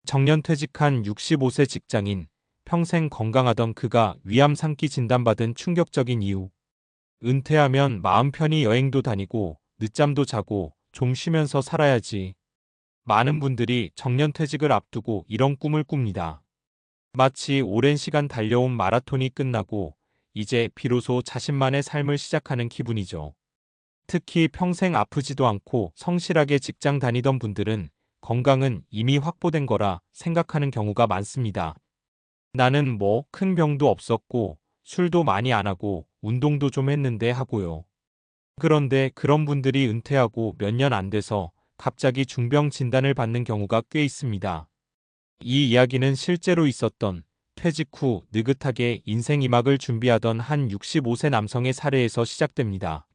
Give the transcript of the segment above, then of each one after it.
정년퇴직한 65세 직장인, 평생 건강하던 그가 위암 3기 진단받은 충격적인 이유. 은퇴하면 마음 편히 여행도 다니고 늦잠도 자고 좀 쉬면서 살아야지. 많은 분들이 정년퇴직을 앞두고 이런 꿈을 꿉니다. 마치 오랜 시간 달려온 마라톤이 끝나고 이제 비로소 자신만의 삶을 시작하는 기분이죠. 특히 평생 아프지도 않고 성실하게 직장 다니던 분들은 건강은 이미 확보된 거라 생각하는 경우가 많습니다. 나는 뭐 큰 병도 없었고 술도 많이 안 하고 운동도 좀 했는데 하고요. 그런데 그런 분들이 은퇴하고 몇 년 안 돼서 갑자기 중병 진단을 받는 경우가 꽤 있습니다. 이 이야기는 실제로 있었던 퇴직 후 느긋하게 인생 2막을 준비하던 한 65세 남성의 사례에서 시작됩니다.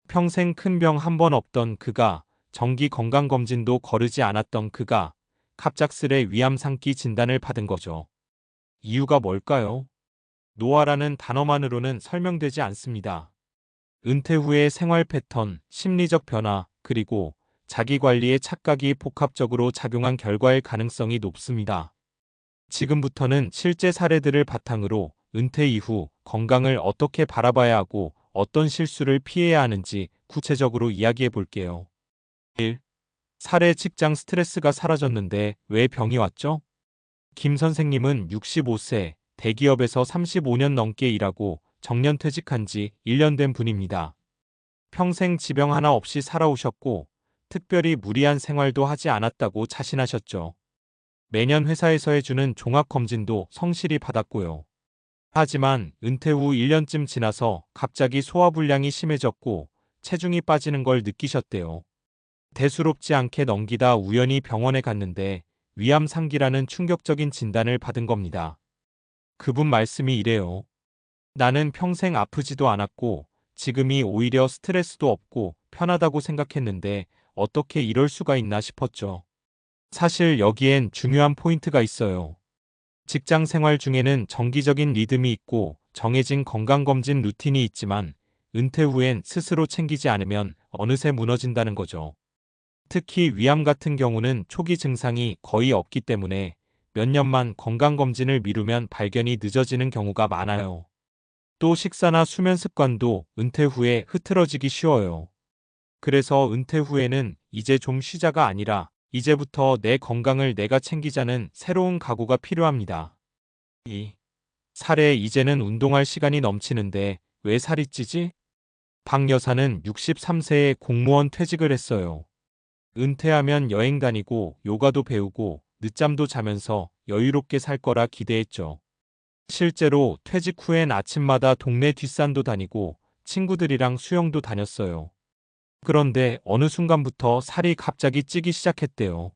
평생 큰 병 한 번 없던 그가, 정기 건강검진도 거르지 않았던 그가 갑작스레 위암 3기 진단을 받은 거죠. 이유가 뭘까요? 노화라는 단어만으로는 설명되지 않습니다. 은퇴 후의 생활 패턴, 심리적 변화, 그리고 자기관리의 착각이 복합적으로 작용한 결과일 가능성이 높습니다. 지금부터는 실제 사례들을 바탕으로 은퇴 이후 건강을 어떻게 바라봐야 하고 어떤 실수를 피해야 하는지 구체적으로 이야기해 볼게요. 1. 사례 직장 스트레스가 사라졌는데 왜 병이 왔죠? 김 선생님은 65세, 대기업에서 35년 넘게 일하고 정년퇴직한 지 1년 된 분입니다. 평생 지병 하나 없이 살아오셨고 특별히 무리한 생활도 하지 않았다고 자신하셨죠. 매년 회사에서 해주는 종합검진도 성실히 받았고요. 하지만 은퇴 후 1년쯤 지나서 갑자기 소화불량이 심해졌고 체중이 빠지는 걸 느끼셨대요. 대수롭지 않게 넘기다 우연히 병원에 갔는데 위암 3기라는 충격적인 진단을 받은 겁니다. 그분 말씀이 이래요. 나는 평생 아프지도 않았고 지금이 오히려 스트레스도 없고 편하다고 생각했는데 어떻게 이럴 수가 있나 싶었죠. 사실 여기엔 중요한 포인트가 있어요. 직장 생활 중에는 정기적인 리듬이 있고 정해진 건강검진 루틴이 있지만 은퇴 후엔 스스로 챙기지 않으면 어느새 무너진다는 거죠. 특히 위암 같은 경우는 초기 증상이 거의 없기 때문에 몇 년만 건강검진을 미루면 발견이 늦어지는 경우가 많아요. 또 식사나 수면 습관도 은퇴 후에 흐트러지기 쉬워요. 그래서 은퇴 후에는 이제 좀 쉬자가 아니라 이제부터 내 건강을 내가 챙기자는 새로운 각오가 필요합니다. 2. 살에 이제는 운동할 시간이 넘치는데 왜 살이 찌지? 박 여사는 63세에 공무원 퇴직을 했어요. 은퇴하면 여행 다니고 요가도 배우고 늦잠도 자면서 여유롭게 살 거라 기대했죠. 실제로 퇴직 후엔 아침마다 동네 뒷산도 다니고 친구들이랑 수영도 다녔어요. 그런데 어느 순간부터 살이 갑자기 찌기 시작했대요.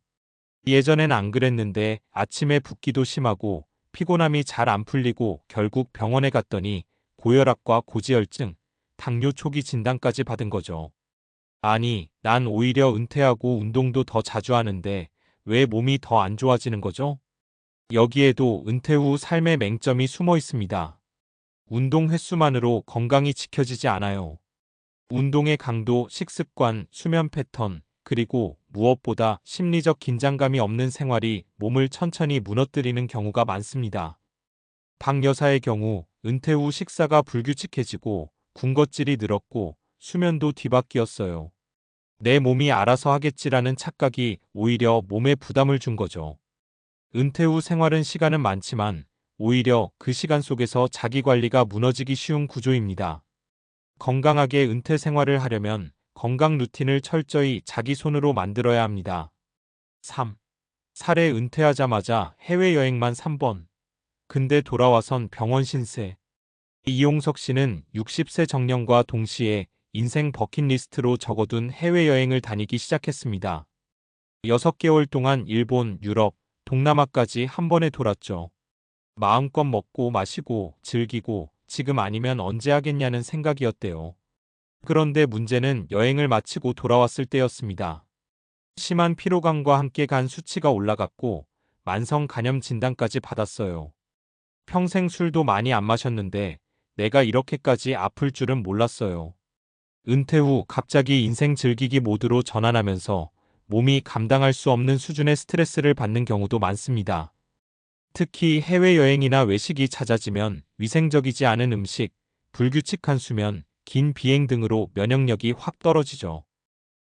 예전엔 안 그랬는데 아침에 붓기도 심하고 피곤함이 잘 안 풀리고 결국 병원에 갔더니 고혈압과 고지혈증, 당뇨 초기 진단까지 받은 거죠. 아니, 난 오히려 은퇴하고 운동도 더 자주 하는데 왜 몸이 더 안 좋아지는 거죠? 여기에도 은퇴 후 삶의 맹점이 숨어 있습니다. 운동 횟수만으로 건강이 지켜지지 않아요. 운동의 강도, 식습관, 수면 패턴, 그리고 무엇보다 심리적 긴장감이 없는 생활이 몸을 천천히 무너뜨리는 경우가 많습니다. 박 여사의 경우 은퇴 후 식사가 불규칙해지고 군것질이 늘었고 수면도 뒤바뀌었어요. 내 몸이 알아서 하겠지라는 착각이 오히려 몸에 부담을 준 거죠. 은퇴 후 생활은 시간은 많지만 오히려 그 시간 속에서 자기 관리가 무너지기 쉬운 구조입니다. 건강하게 은퇴 생활을 하려면 건강 루틴을 철저히 자기 손으로 만들어야 합니다. 3. 사례 은퇴하자마자 해외여행만 3번. 근데 돌아와선 병원 신세. 이용석 씨는 60세 정년과 동시에 인생 버킷리스트로 적어둔 해외여행을 다니기 시작했습니다. 6개월 동안 일본, 유럽, 동남아까지 한 번에 돌았죠. 마음껏 먹고 마시고 즐기고 지금 아니면 언제 하겠냐는 생각이었대요. 그런데 문제는 여행을 마치고 돌아왔을 때였습니다. 심한 피로감과 함께 간 수치가 올라갔고 만성 간염 진단까지 받았어요. 평생 술도 많이 안 마셨는데 내가 이렇게까지 아플 줄은 몰랐어요. 은퇴 후 갑자기 인생 즐기기 모드로 전환하면서 몸이 감당할 수 없는 수준의 스트레스를 받는 경우도 많습니다. 특히 해외여행이나 외식이 잦아지면 위생적이지 않은 음식, 불규칙한 수면, 긴 비행 등으로 면역력이 확 떨어지죠.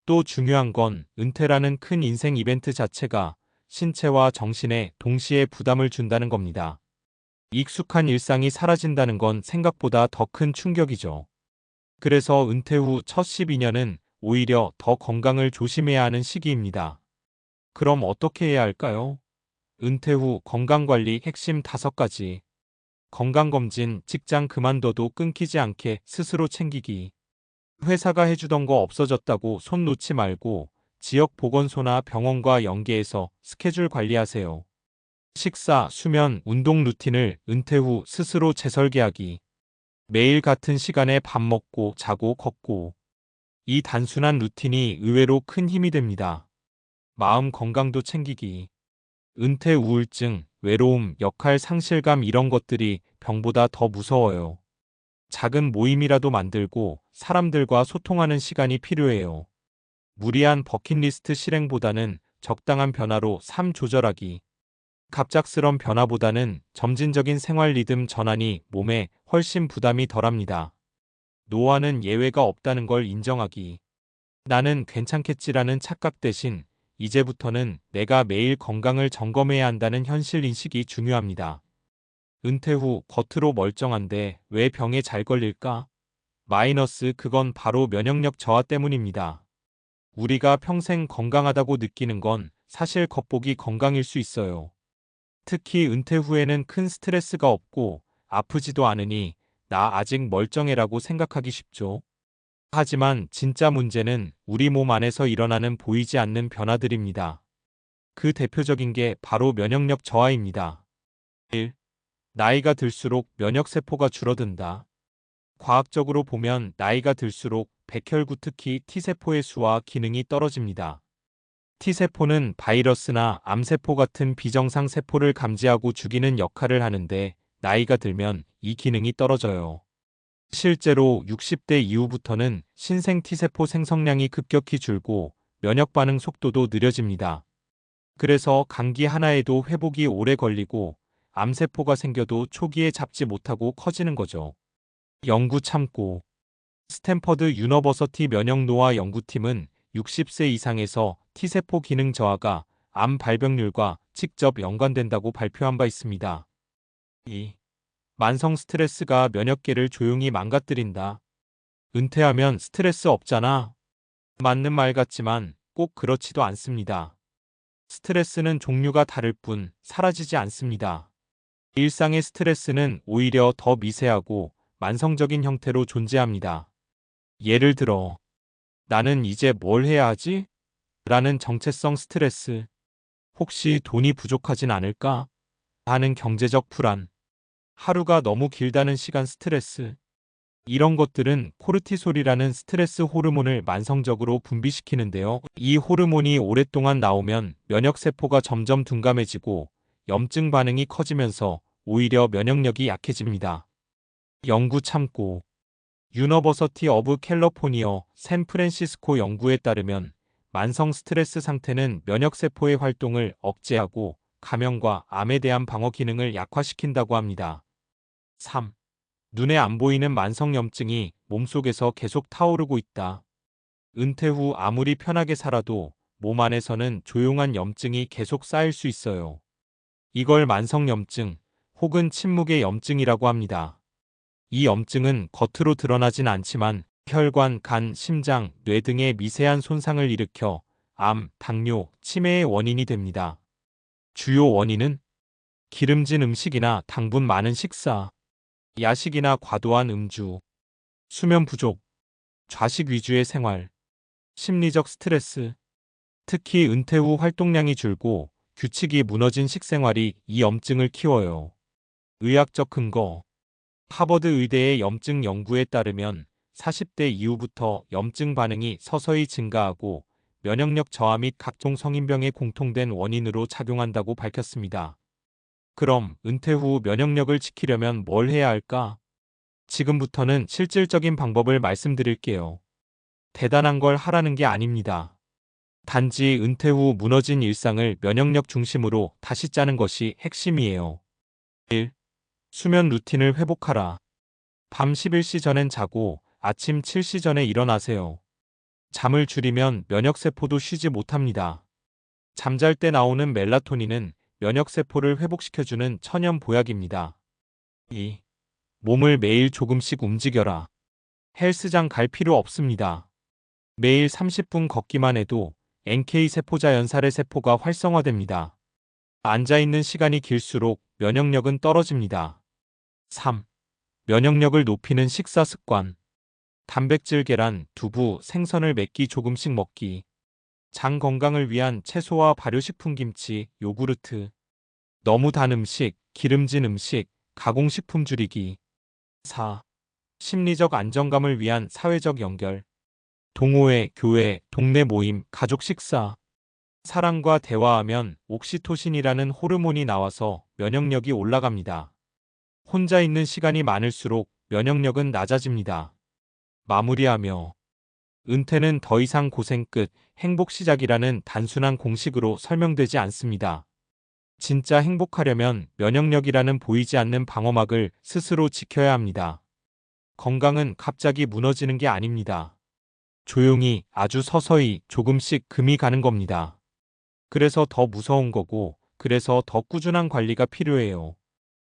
또 중요한 건 은퇴라는 큰 인생 이벤트 자체가 신체와 정신에 동시에 부담을 준다는 겁니다. 익숙한 일상이 사라진다는 건 생각보다 더 큰 충격이죠. 그래서 은퇴 후 첫 12년은 오히려 더 건강을 조심해야 하는 시기입니다. 그럼 어떻게 해야 할까요? 은퇴 후 건강관리 핵심 5가지. 건강검진, 직장 그만둬도 끊기지 않게 스스로 챙기기. 회사가 해주던 거 없어졌다고 손 놓지 말고 지역 보건소나 병원과 연계해서 스케줄 관리하세요. 식사, 수면, 운동 루틴을 은퇴 후 스스로 재설계하기. 매일 같은 시간에 밥 먹고 자고 걷고. 이 단순한 루틴이 의외로 큰 힘이 됩니다. 마음 건강도 챙기기. 은퇴 우울증, 외로움, 역할 상실감 이런 것들이 병보다 더 무서워요. 작은 모임이라도 만들고 사람들과 소통하는 시간이 필요해요. 무리한 버킷리스트 실행보다는 적당한 변화로 삶 조절하기. 갑작스런 변화보다는 점진적인 생활 리듬 전환이 몸에 훨씬 부담이 덜합니다. 노화는 예외가 없다는 걸 인정하기. 나는 괜찮겠지라는 착각 대신 이제부터는 내가 매일 건강을 점검해야 한다는 현실 인식이 중요합니다. 은퇴 후 겉으로 멀쩡한데 왜 병에 잘 걸릴까? 그건 바로 면역력 저하 때문입니다. 우리가 평생 건강하다고 느끼는 건 사실 겉보기 건강일 수 있어요. 특히 은퇴 후에는 큰 스트레스가 없고 아프지도 않으니 나 아직 멀쩡해라고 생각하기 쉽죠. 하지만 진짜 문제는 우리 몸 안에서 일어나는 보이지 않는 변화들입니다. 그 대표적인 게 바로 면역력 저하입니다. 1. 나이가 들수록 면역세포가 줄어든다. 과학적으로 보면 나이가 들수록 백혈구 특히 T세포의 수와 기능이 떨어집니다. T세포는 바이러스나 암세포 같은 비정상 세포를 감지하고 죽이는 역할을 하는데 나이가 들면 이 기능이 떨어져요. 실제로 60대 이후부터는 신생 T세포 생성량이 급격히 줄고 면역 반응 속도도 느려집니다. 그래서 감기 하나에도 회복이 오래 걸리고 암세포가 생겨도 초기에 잡지 못하고 커지는 거죠. 연구 참고. 스탠퍼드 유니버서티 면역노화 연구팀은 60세 이상에서 T세포 기능 저하가 암 발병률과 직접 연관된다고 발표한 바 있습니다. 2. 만성 스트레스가 면역계를 조용히 망가뜨린다. 은퇴하면 스트레스 없잖아. 맞는 말 같지만 꼭 그렇지도 않습니다. 스트레스는 종류가 다를 뿐 사라지지 않습니다. 일상의 스트레스는 오히려 더 미세하고 만성적인 형태로 존재합니다. 예를 들어, 나는 이제 뭘 해야 하지? 라는 정체성 스트레스. 혹시 돈이 부족하진 않을까? 하는 경제적 불안. 하루가 너무 길다는 시간 스트레스. 이런 것들은 코르티솔이라는 스트레스 호르몬을 만성적으로 분비시키는데요. 이 호르몬이 오랫동안 나오면 면역세포가 점점 둔감해지고 염증 반응이 커지면서 오히려 면역력이 약해집니다. 연구 참고. 유니버서티 오브 캘리포니아 샌프란시스코 연구에 따르면 만성 스트레스 상태는 면역세포의 활동을 억제하고 감염과 암에 대한 방어 기능을 약화시킨다고 합니다. 3. 눈에 안 보이는 만성염증이 몸속에서 계속 타오르고 있다. 은퇴 후 아무리 편하게 살아도 몸 안에서는 조용한 염증이 계속 쌓일 수 있어요. 이걸 만성염증 혹은 침묵의 염증이라고 합니다. 이 염증은 겉으로 드러나진 않지만 혈관, 간, 심장, 뇌 등의 미세한 손상을 일으켜 암, 당뇨, 치매의 원인이 됩니다. 주요 원인은 기름진 음식이나 당분 많은 식사, 야식이나 과도한 음주, 수면 부족, 좌식 위주의 생활, 심리적 스트레스, 특히 은퇴 후 활동량이 줄고 규칙이 무너진 식생활이 이 염증을 키워요. 의학적 근거. 하버드 의대의 염증 연구에 따르면 40대 이후부터 염증 반응이 서서히 증가하고 면역력 저하 및 각종 성인병의 공통된 원인으로 작용한다고 밝혔습니다. 그럼 은퇴 후 면역력을 지키려면 뭘 해야 할까? 지금부터는 실질적인 방법을 말씀드릴게요. 대단한 걸 하라는 게 아닙니다. 단지 은퇴 후 무너진 일상을 면역력 중심으로 다시 짜는 것이 핵심이에요. 1. 수면 루틴을 회복하라. 밤 11시 전엔 자고 아침 7시 전에 일어나세요. 잠을 줄이면 면역세포도 쉬지 못합니다. 잠잘 때 나오는 멜라토닌은 면역세포를 회복시켜주는 천연 보약입니다. 2. 몸을 매일 조금씩 움직여라. 헬스장 갈 필요 없습니다. 매일 30분 걷기만 해도 NK 세포자 연살의 세포가 활성화됩니다. 앉아있는 시간이 길수록 면역력은 떨어집니다. 3. 면역력을 높이는 식사 습관. 단백질 계란, 두부, 생선을 몇 끼 조금씩 먹기. 장 건강을 위한 채소와 발효식품 김치, 요구르트. 너무 단 음식, 기름진 음식, 가공식품 줄이기. 4. 심리적 안정감을 위한 사회적 연결. 동호회, 교회, 동네 모임, 가족 식사. 사람과 대화하면 옥시토신이라는 호르몬이 나와서 면역력이 올라갑니다. 혼자 있는 시간이 많을수록 면역력은 낮아집니다. 마무리하며 은퇴는 더 이상 고생 끝, 행복 시작이라는 단순한 공식으로 설명되지 않습니다. 진짜 행복하려면 면역력이라는 보이지 않는 방어막을 스스로 지켜야 합니다. 건강은 갑자기 무너지는 게 아닙니다. 조용히, 아주 서서히, 조금씩 금이 가는 겁니다. 그래서 더 무서운 거고, 그래서 더 꾸준한 관리가 필요해요.